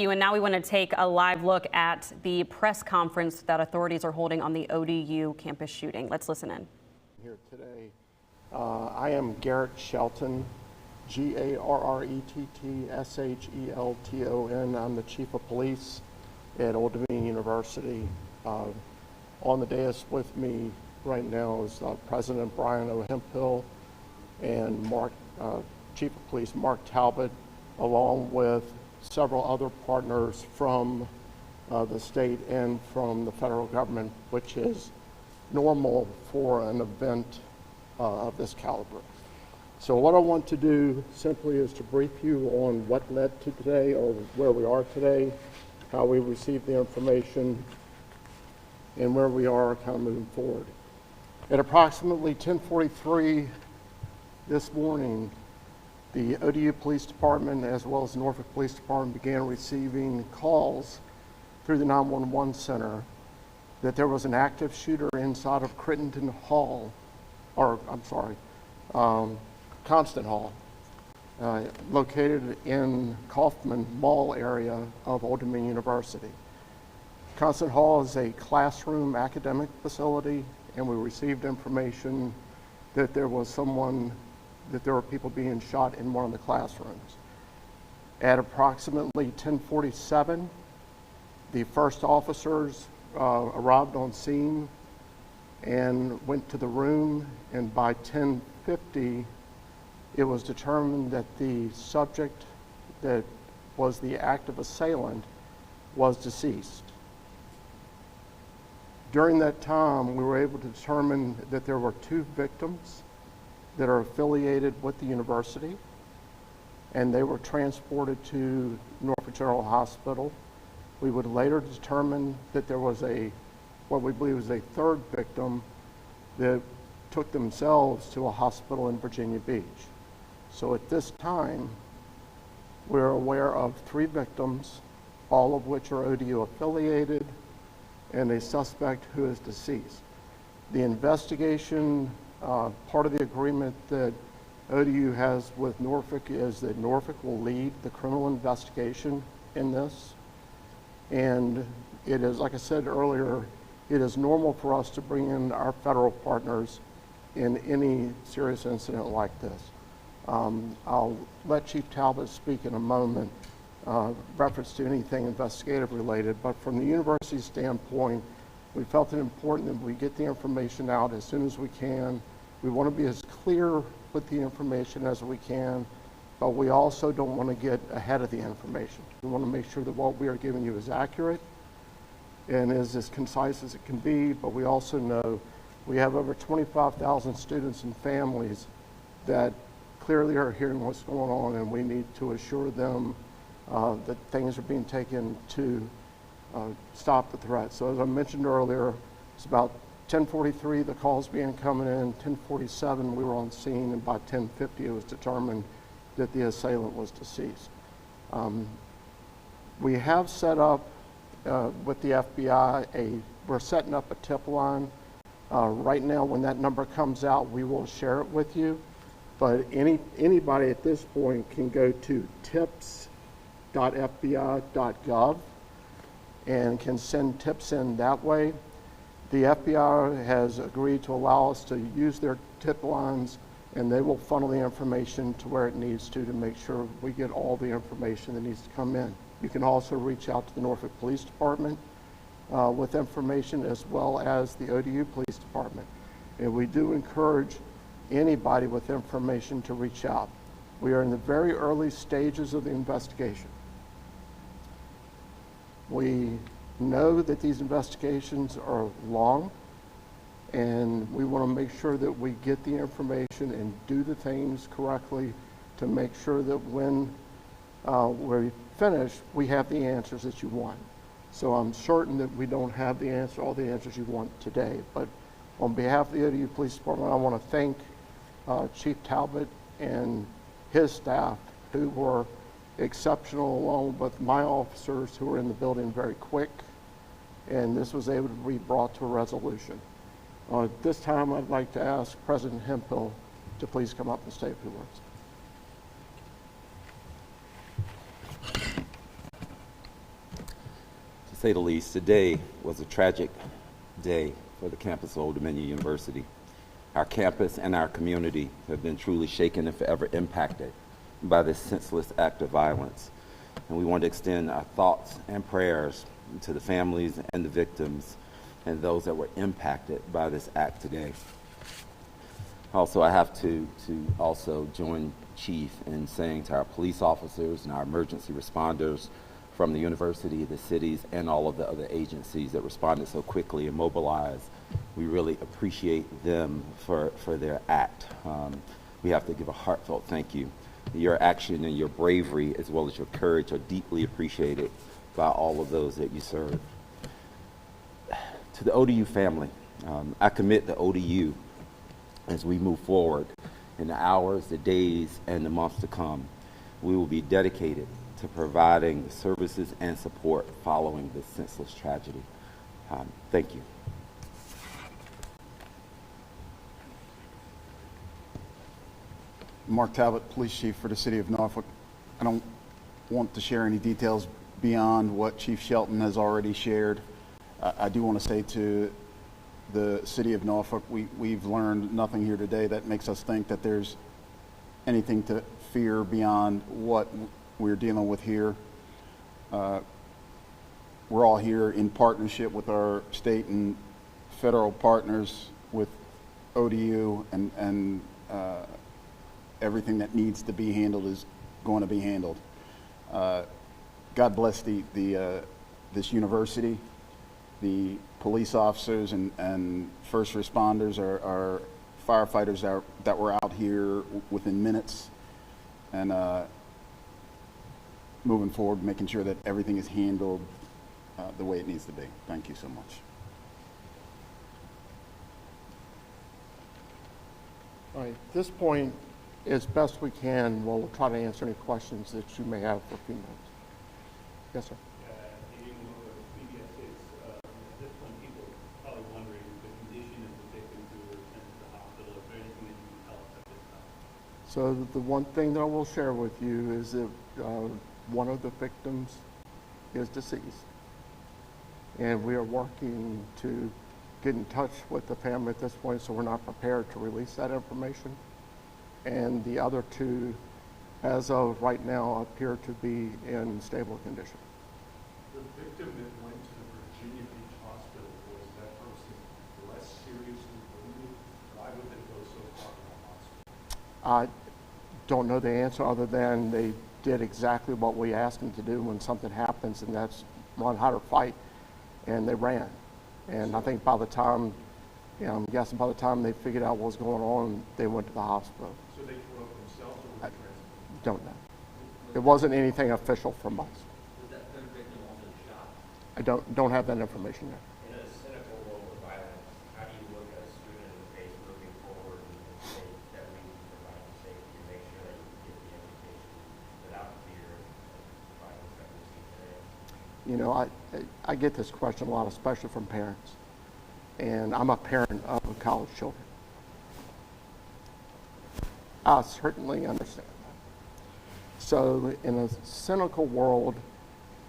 And now we want to take a live look at the press conference that authorities are holding on the ODU campus shooting. Let's listen in. Here today, I am Garrett Shelton, Garrettshellton. I'm the Chief of Police at Old Dominion University. On the dais with me right now is President Brian O'Hempill and Chief of Police Mark Talbot, along with several other partners from the state and from the federal government, which is normal for an event of this caliber. So what I want to do simply is to brief you on what led to today, or where we are today, how we received the information, and where we are kind of moving forward. At approximately 10:43 this morning, the ODU Police Department, as well as the Norfolk Police Department, began receiving calls through the 911 center that there was an active shooter inside of Constant Hall, located in Kaufman Mall area of Old Dominion University. Constant Hall is a classroom academic facility, and we received information that there were people being shot in one of the classrooms. At approximately 10:47, the first officers arrived on scene and went to the room, and by 10:50, it was determined that the subject that was the active assailant was deceased. During that time, we were able to determine that there were 2 victims that are affiliated with the university, and they were transported to Norfolk General Hospital. We would later determine that there was what we believe was a 3rd victim that took themselves to a hospital in Virginia Beach. So at this time, we're aware of 3 victims, all of which are ODU affiliated, and a suspect who is deceased. The investigation, part of the agreement that ODU has with Norfolk is that Norfolk will lead the criminal investigation in this. And it is, like I said earlier, it is normal for us to bring in our federal partners in any serious incident like this. I'll let Chief Talbot speak in a moment, reference to anything investigative related, but from the university standpoint, we felt it important that we get the information out as soon as we can. We want to be as clear with the information as we can, but we also don't want to get ahead of the information. We want to make sure that what we are giving you is accurate and is as concise as it can be, but we also know we have over 25,000 students and families that clearly are hearing what's going on, and we need to assure them that things are being taken to stop the threat. So as I mentioned earlier, it's about 10:43, the calls began coming in. 10:47, we were on scene, and by 10:50, it was determined that the assailant was deceased. We have set up with the FBI, we're setting up a tip line. Right now, when that number comes out, we will share it with you. But anybody at this point can go to tips.fbi.gov and can send tips in that way. The FBI has agreed to allow us to use their tip lines, and they will funnel the information to where it needs to make sure we get all the information that needs to come in. You can also reach out to the Norfolk Police Department with information, as well as the ODU Police Department. And we do encourage anybody with information to reach out. We are in the very early stages of the investigation. We know that these investigations are long, and we want to make sure that we get the information and do the things correctly to make sure that when we're finished, we have the answers that you want. So I'm certain that we don't have all the answers you want today, but on behalf of the ODU Police Department, I want to thank Chief Talbot and his staff, who were exceptional, along with my officers who were in the building very quick, and this was able to be brought to a resolution. At this time, I'd like to ask President Hempill to please come up and say a few words. say the least. Today was a tragic day for the campus of Old Dominion University. Our campus and our community have been truly shaken and forever impacted by this senseless act of violence. And we want to extend our thoughts and prayers to the families and the victims and those that were impacted by this act today. Also, I have to also join Chief in saying to our police officers and our emergency responders from the university, the cities, and all of the other agencies that responded so quickly and mobilized, we really appreciate them for their act. We have to give a heartfelt thank you. Your action and your bravery, as well as your courage, are deeply appreciated by all of those that you serve. To the ODU family, I commit the ODU as we move forward in the hours, the days, and the months to come. We will be dedicated to providing the services and support following this senseless tragedy. Thank you. Mark Talbot, Police Chief for the City of Norfolk. I don't want to share any details beyond what Chief Shelton has already shared. I do want to say to the City of Norfolk, we've learned nothing here today that makes us think that there's anything to fear beyond what we're dealing with here. We're all here in partnership with our state and federal partners with ODU, and everything that needs to be handled is going to be handled. God bless this university, the police officers and first responders, our firefighters that were out here within minutes, and moving forward, making sure that everything is handled the way it needs to be. Thank you so much. All right, at this point, as best we can, we'll try to answer any questions that you may have for a few minutes. Yes, sir. Meeting with PBS kids, at this point, people are probably wondering the condition of the victims who were sent to the hospital. Is there anything that you can tell us at this time? So the one thing that I will share with you is that one of the victims is deceased. And we are working to get in touch with the family at this point, so we're not prepared to release that information. And the other two, as of right now, appear to be in stable condition. The victim that went to the Virginia Beach Hospital, was that person less seriously wounded? Why would they go so far to the hospital? I don't know the answer other than they did exactly what we asked them to do when something happens, and that's run, hide, or fight, and they ran. And I think by the time, I'm guessing by the time they figured out what was going on, they went to the hospital. So they drove themselves or were transported? Don't know. It wasn't anything official from us. Was that third victim also shot? I don't have that information yet. In a cynical world of violence, how do you look at a student in the face moving forward and say that we can provide safety and make sure that you can get the education without fear of the violence that we see today? You know, I get this question a lot, especially from parents. And I'm a parent of college children. I certainly understand that. So in a cynical world,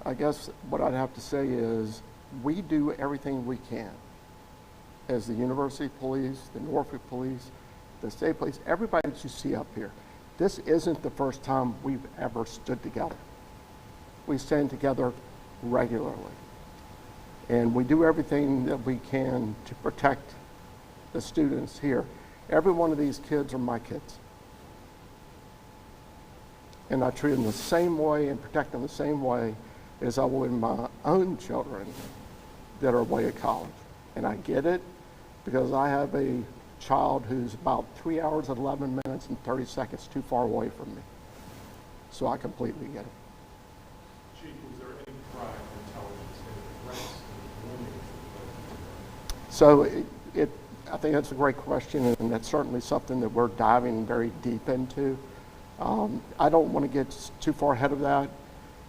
I guess what I'd have to say is we do everything we can as the university police, the Norfolk police, the state police, everybody that you see up here. This isn't the first time we've ever stood together. We stand together regularly. And we do everything that we can to protect the students here. Every one of these kids are my kids. And I treat them the same way and protect them the same way as I would my own children that are away at college. And I get it because I have a child who's about 3 hours, 11 minutes, and 30 seconds too far away from me. So I completely get it. Chief, was there any prior intelligence in the threats and warnings? So I think that's a great question, and that's certainly something that we're diving very deep into. I don't want to get too far ahead of that.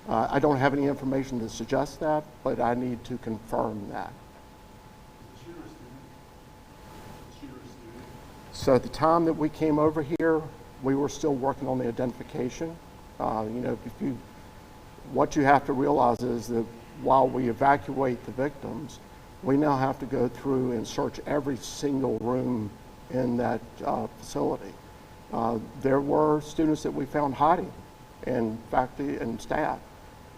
I don't have any information to suggest that, but I need to confirm that. So at the time that we came over here, we were still working on the identification. What you have to realize is that while we evacuate the victims, we now have to go through and search every single room in that facility. There were students that we found hiding, and faculty and staff,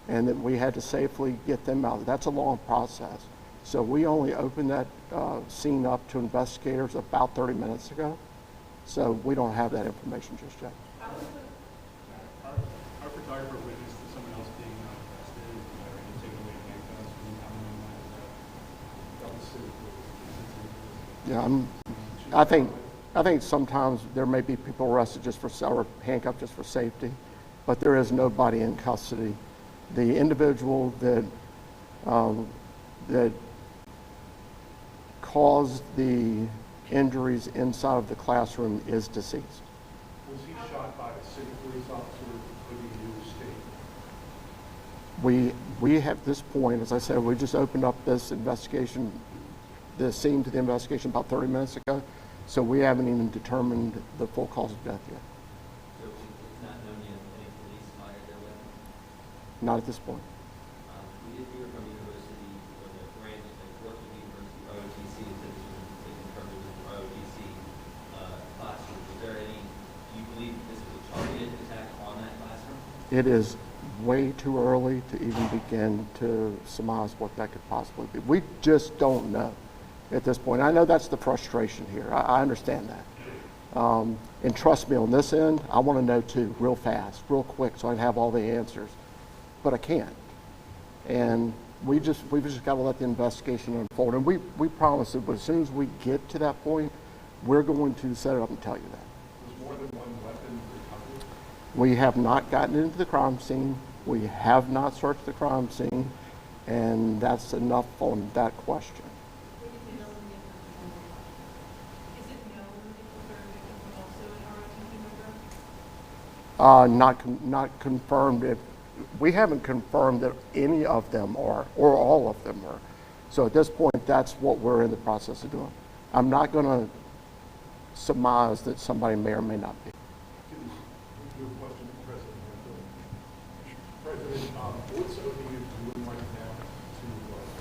and that we had to safely get them out. That's a long process. So we only opened that scene up to investigators about 30 minutes ago. So we don't have that information just yet. Our photographer witnessed someone else being arrested and taken away handcuffs. Can you comment on that? Yeah, I think sometimes there may be people arrested just for, or handcuffed just for safety, but there is nobody in custody. The individual that that caused the injuries inside of the classroom is deceased. Was he shot by a city police officer or ODU state? We have at this point, as I said, we just opened up this investigation, the scene to the investigation about 30 minutes ago, so we haven't even determined the full cause of death yet. So it's not known yet if any police fired their weapon? Not at this point. We did hear from university, or the branch that worked with the university, ROTC, that this was taken from the ROTC classroom. Was there any, do you believe this was a targeted attack on that classroom? It is way too early to even begin to surmise what that could possibly be. We just don't know at this point. I know that's the frustration here. I understand that. And trust me, on this end, I want to know too, real fast, real quick, so I have all the answers. But I can't. And we've just got to let the investigation unfold. And we promise that as soon as we get to that point, we're going to set it up and tell you that. Was more than one weapon recovered? We have not gotten into the crime scene. We have not searched the crime scene. And that's enough on that question. Is it known if the third victim was also an ROTC member? Not confirmed. We haven't confirmed that any of them are, or all of them are. So at this point, that's what we're in the process of doing. I'm not going to surmise that somebody may or may not be. Your question, President. President, what's ODU doing right now to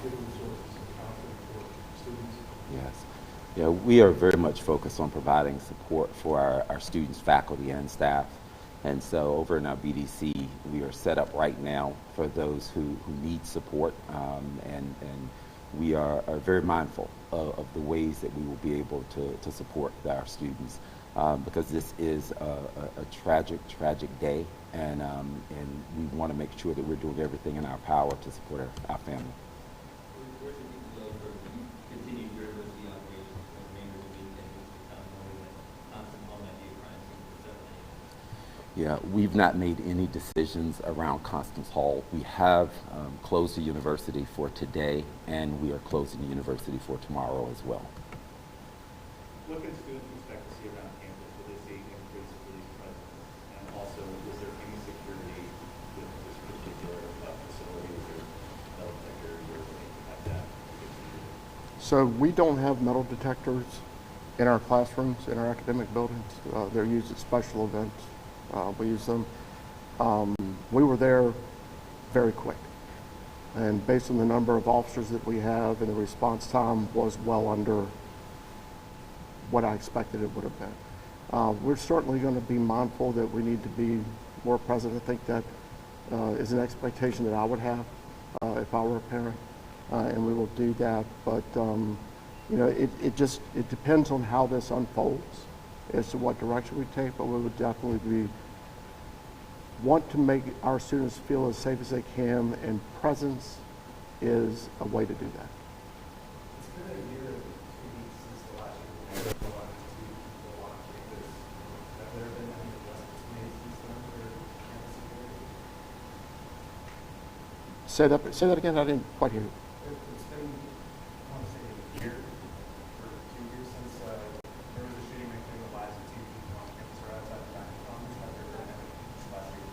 give resources and confidence for students? Yes. Yeah, we are very much focused on providing support for our students, faculty, and staff. And so over in our BDC, we are set up right now for those who need support, and we are very mindful of the ways that we will be able to support our students, because this is a tragic day, and we want to make sure that we're doing everything in our power to support our family. Where should people go for continued university operations for the remainder of the week and knowing that Thompson Hall might be a crime scene for several days? Yeah, we've not made any decisions around Constance Hall. We have closed the university for today, and we are closing the university for tomorrow as well. What can students expect to see around campus? Will they see increased police presence? And also, is there any security with this particular facility? Is there metal detectors or anything like that? So we don't have metal detectors in our classrooms, in our academic buildings. They're used at special events. We use them. We were there very quick. And based on the number of officers that we have, and the response time was well under what I expected it would have been. We're certainly going to be mindful that we need to be more present. I think that is an expectation that I would have if I were a parent, and we will do that. But you know, it depends on how this unfolds as to what direction we take. But we would definitely want to make our students feel as safe as they can, and presence is a way to do that. It's been a year, 2 weeks since the last year we had a lot of people on campus. Have there been any adjustments made since then for campus security? Say that again. I didn't quite hear you. It's been, I want to say, a year or 2 years since there was a shooting that claimed the lives of 2 people on campus or outside the faculty commons. Have there been any since last year?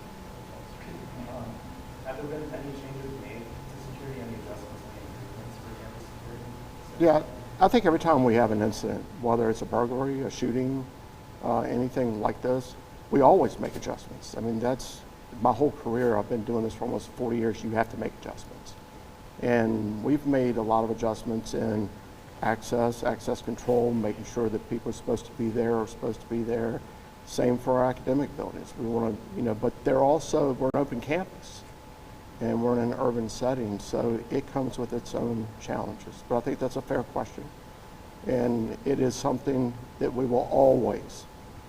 Have there been any changes made to security, any adjustments, any improvements for campus security? Yeah, I think every time we have an incident, whether it's a burglary, a shooting, anything like this, we always make adjustments. I mean, that's my whole career. I've been doing this for almost 40 years. You have to make adjustments. And we've made a lot of adjustments in access control, making sure that people are supposed to be there are supposed to be there. Same for our academic buildings. We want to, but we're an open campus and we're in an urban setting, so it comes with its own challenges. But I think that's a fair question. And it is something that we will always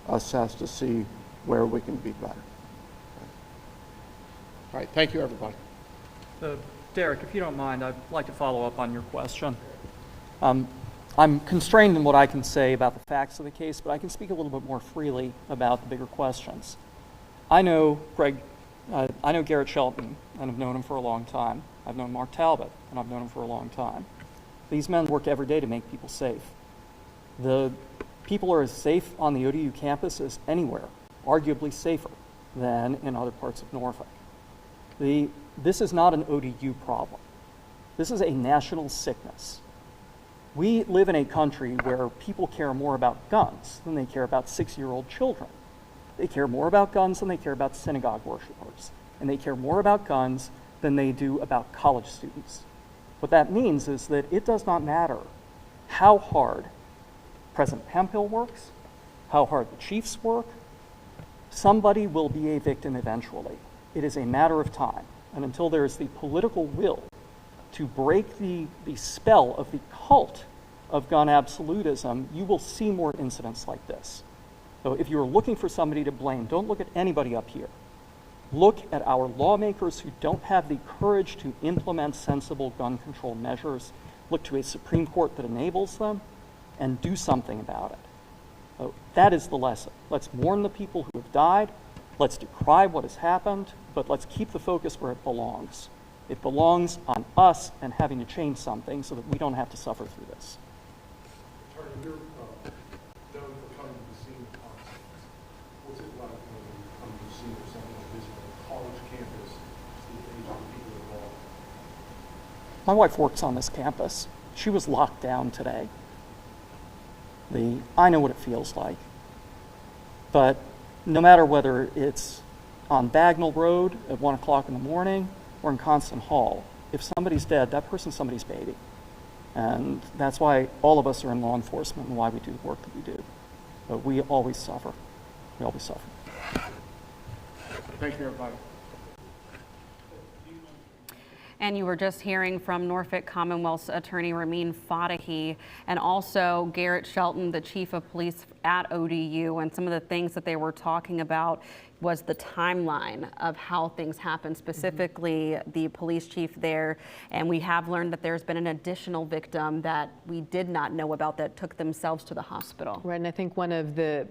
assess to see where we can be better. All right, thank you, everybody. Derek, if you don't mind, I'd like to follow up on your question. I'm constrained in what I can say about the facts of the case, but I can speak a little bit more freely about the bigger questions. I know Garrett Shelton, and I've known him for a long time. I've known Mark Talbot, and I've known him for a long time. These men work every day to make people safe. The people are as safe on the ODU campus as anywhere, arguably safer than in other parts of Norfolk. This is not an ODU problem. This is a national sickness. We live in a country where people care more about guns than they care about 6-year-old children. They care more about guns than they care about synagogue worshipers. And they care more about guns than they do about college students. What that means is that it does not matter how hard President Hemphill works, how hard the chiefs work, somebody will be a victim eventually. It is a matter of time. And until there is the political will to break the spell of the cult of gun absolutism, you will see more incidents like this. So if you're looking for somebody to blame, don't look at anybody up here. Look at our lawmakers who don't have the courage to implement sensible gun control measures. Look to a Supreme Court that enables them, and do something about it. So that is the lesson. Let's mourn the people who have died. Let's decry what has happened, but let's keep the focus where it belongs. It belongs on us and having to change something so that we don't have to suffer through this. Attorney, you're known for coming to the scene of conflicts. What's it like when you come to the scene of something like this on a college campus, see the age of the people involved? My wife works on this campus. She was locked down today. I know what it feels like. But no matter whether it's on Bagnell Road at 1 o'clock in the morning or in Constant Hall, if somebody's dead, that person's somebody's baby. And that's why all of us are in law enforcement and why we do the work that we do. But we always suffer. We always suffer. Thank you, everybody. And you were just hearing from Norfolk Commonwealth's attorney Ramin Fadahi, and also Garrett Shelton, the chief of police at ODU, and some of the things that they were talking about was the timeline of how things happen, specifically the police chief there. And we have learned that there's been an additional victim that we did not know about that took themselves to the hospital. Right, and I think one of the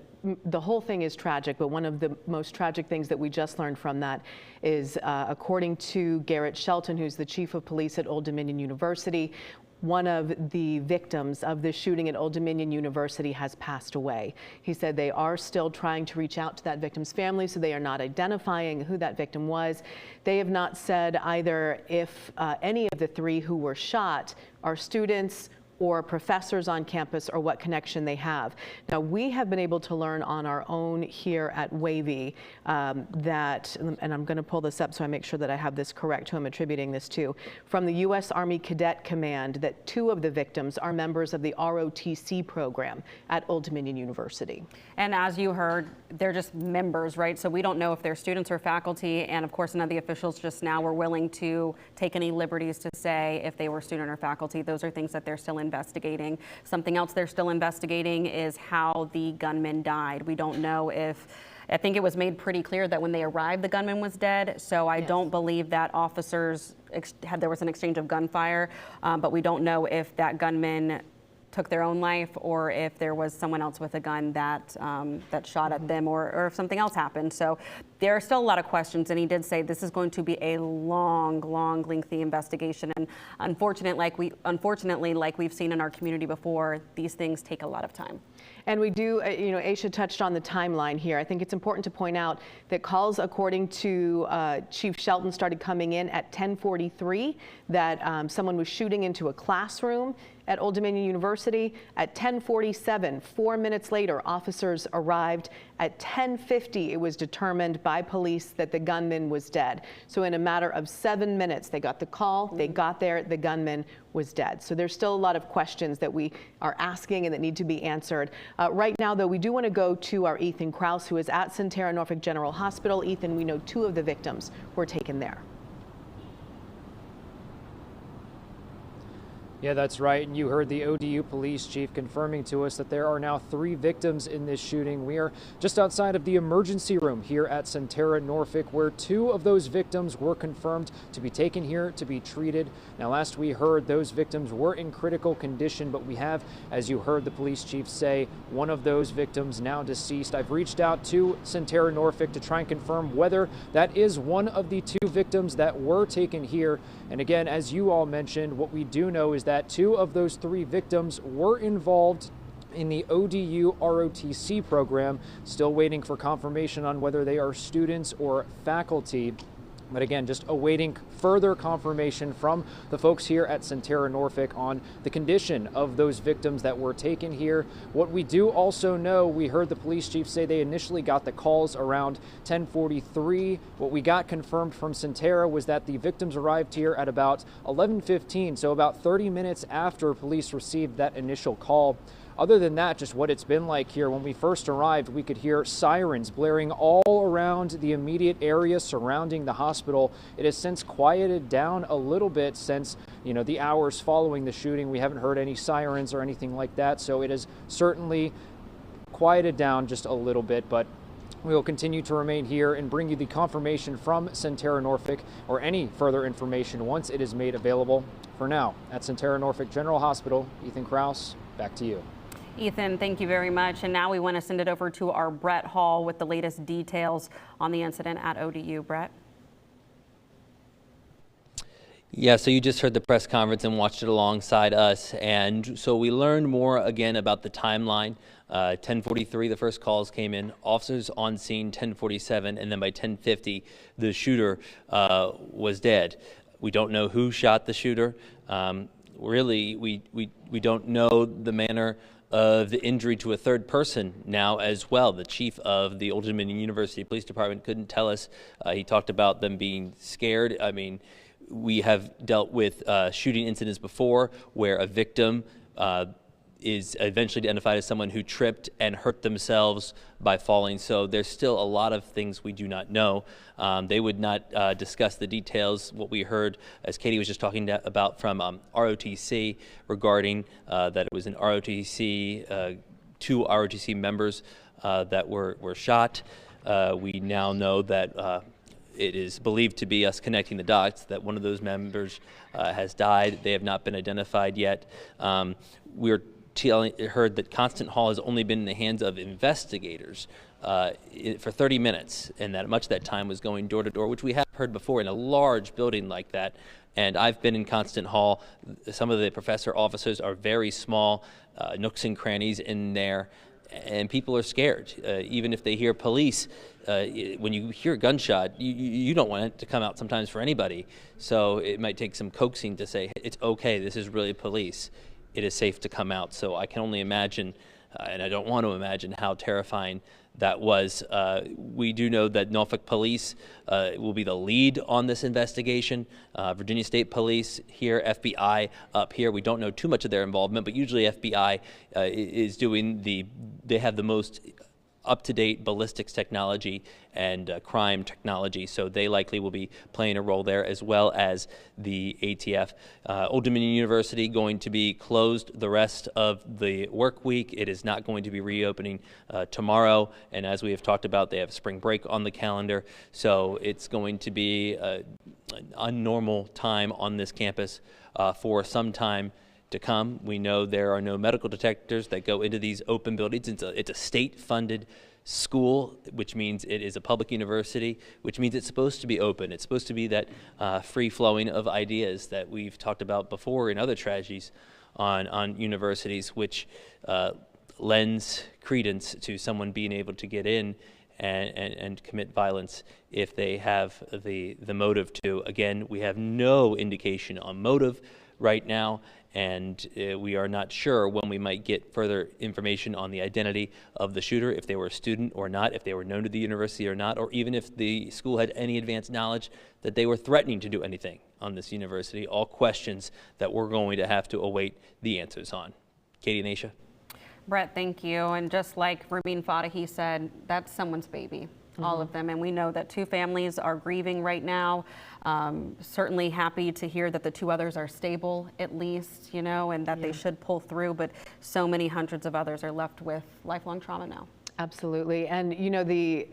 whole thing is tragic, but one of the most tragic things that we just learned from that is, according to Garrett Shelton, who's the chief of police at Old Dominion University, one of the victims of this shooting at Old Dominion University has passed away. He said they are still trying to reach out to that victim's family, so they are not identifying who that victim was. They have not said either if any of the 3 who were shot are students or professors on campus, or what connection they have. Now, we have been able to learn on our own here at Wavy that, and I'm going to pull this up so I make sure that I have this correct, who I'm attributing this to, from the U.S. Army Cadet Command, that 2 of the victims are members of the ROTC program at Old Dominion University. And as you heard, they're just members, right? So we don't know if they're students or faculty, and of course none of the officials just now were willing to take any liberties to say if they were student or faculty. Those are things that they're still investigating. Something else they're still investigating is how the gunman died. We don't know if, I think it was made pretty clear that when they arrived, the gunman was dead. So I don't believe that officers there was an exchange of gunfire, but we don't know if that gunman took their own life or if there was someone else with a gun that shot at them, or if something else happened. So there are still a lot of questions, and he did say this is going to be a long, lengthy investigation. And unfortunately, like we've seen in our community before, these things take a lot of time. And we do, Aisha touched on the timeline here. I think it's important to point out that calls, according to Chief Shelton, started coming in at 10:43, that someone was shooting into a classroom at Old Dominion University. At 10:47, 4 minutes later, officers arrived. At 10:50, it was determined by by police that the gunman was dead. So in a matter of 7 minutes, they got the call, they got there, the gunman was dead. So there's still a lot of questions that we are asking and that need to be answered. Right now, though, we do want to go to our Ethan Krause, who is at Sentara Norfolk General Hospital. Ethan, we know 2 of the victims were taken there. Yeah, that's right. And you heard the ODU police chief confirming to us that there are now 3 victims in this shooting. We are just outside of the emergency room here at Sentara Norfolk, where 2 of those victims were confirmed to be taken here to be treated. Now, last we heard, those victims were in critical condition, but we have, as you heard the police chief say, 1 of those victims now deceased. I've reached out to Sentara Norfolk to try and confirm whether that is one of the 2 victims that were taken here. And again, as you all mentioned, what we do know is that 2 of those 3 victims were involved in the ODU ROTC program. Still waiting for confirmation on whether they are students or faculty. But again, just awaiting further confirmation from the folks here at Sentara Norfolk on the condition of those victims that were taken here. What we do also know, we heard the police chief say they initially got the calls around 10:43. What we got confirmed from Sentara was that the victims arrived here at about 11:15, so about 30 minutes after police received that initial call. Other than that, just what it's been like here. When we first arrived, we could hear sirens blaring all around the immediate area surrounding the hospital. It has since quieted down a little bit since, the hours following the shooting. We haven't heard any sirens or anything like that, so it has certainly quieted down just a little bit, but we will continue to remain here and bring you the confirmation from Sentara Norfolk or any further information once it is made available. For now, at Sentara Norfolk General Hospital, Ethan Krause, back to you. Ethan, thank you very much. And now we want to send it over to our Brett Hall with the latest details on the incident at ODU. Brett? Yeah, so you just heard the press conference and watched it alongside us. And so we learned more again about the timeline. 10:43, the first calls came in. Officers on scene 10:47, and then by 10:50, the shooter was dead. We don't know who shot the shooter. Really, we don't know the manner of the injury to a third person now as well. The chief of the Old Dominion University Police Department couldn't tell us. He talked about them being scared. I mean, we have dealt with shooting incidents before where a victim is eventually identified as someone who tripped and hurt themselves by falling. So there's still a lot of things we do not know. They would not discuss the details. What we heard, as Katie was just talking about from ROTC regarding that it was an ROTC, 2 ROTC members that were shot. We now know that it is believed to be us connecting the dots, that one of those members has died. They have not been identified yet. We're heard that Constant Hall has only been in the hands of investigators for 30 minutes, and that much of that time was going door to door, which we have heard before in a large building like that. And I've been in Constant Hall. Some of the professor offices are very small, nooks and crannies in there, and people are scared. Even if they hear police, when you hear a gunshot, you don't want it to come out sometimes for anybody. So it might take some coaxing to say, it's okay, this is really police. It is safe to come out. So I can only imagine, and I don't want to imagine how terrifying that was. We do know that Norfolk Police will be the lead on this investigation. Virginia State Police here, FBI up here. We don't know too much of their involvement, but usually FBI is doing they have the most up-to-date ballistics technology and crime technology, so they likely will be playing a role there, as well as the ATF. Old Dominion University going to be closed the rest of the work week. It is not going to be reopening tomorrow, and as we have talked about, they have spring break on the calendar, so it's going to be an unnormal time on this campus for some time to come. We know there are no medical detectors that go into these open buildings. It's a state-funded school, which means it is a public university, which means it's supposed to be open. It's supposed to be that free-flowing of ideas that we've talked about before in other tragedies on universities, which lends credence to someone being able to get in and commit violence if they have the motive to. Again, we have no indication on motive right now, and we are not sure when we might get further information on the identity of the shooter, if they were a student or not, if they were known to the university or not, or even if the school had any advanced knowledge that they were threatening to do anything on this university. All questions that we're going to have to await the answers on. Katie and Aisha. Brett, thank you. And just like Ramin Fadahi said, that's someone's baby, all of them. And we know that 2 families are grieving right now. Certainly happy to hear that the 2 others are stable, at least, you know, and that they should pull through. But so many hundreds of others are left with lifelong trauma now. Absolutely. And, you know, the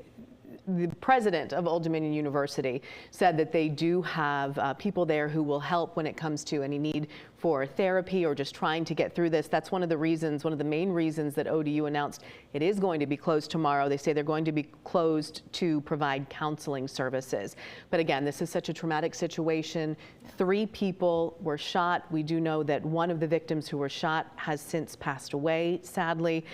president of Old Dominion University said that they do have people there who will help when it comes to any need for therapy or just trying to get through this. That's one of the reasons, one of the main reasons that ODU announced it is going to be closed tomorrow. They say they're going to be closed to provide counseling services. But again, this is such a traumatic situation. 3 people were shot. We do know that one of the victims who were shot has since passed away, sadly.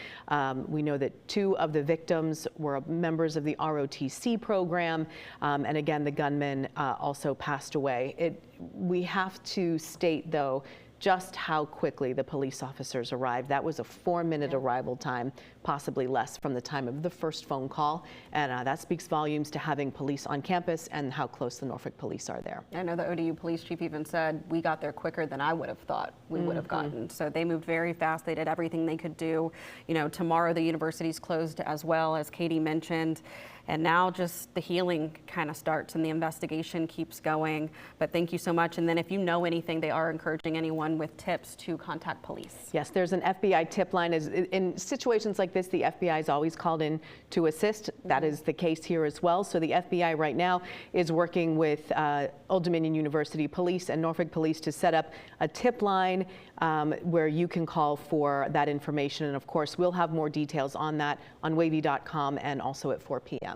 We know that 2 of the victims were members of the ROTC program. And again, the gunman also passed away. We have to state, though, just how quickly the police officers arrived. That was a 4-minute arrival time, possibly less from the time of the first phone call. And that speaks volumes to having police on campus and how close the Norfolk police are there. I know the ODU police chief even said, we got there quicker than I would have thought we would have gotten. So they moved very fast. They did everything they could do. You know, tomorrow the university's closed as well, as Katie mentioned. And now just the healing kind of starts and the investigation keeps going. But thank you so much. And then if you know anything, they are encouraging anyone with tips to contact police. Yes, there's an FBI tip line. In situations like this, the FBI is always called in to assist. That is the case here as well. So the FBI right now is working with Old Dominion University Police and Norfolk Police to set up a tip line where you can call for that information. And of course, we'll have more details on that on wavy.com and also at 4 p.m.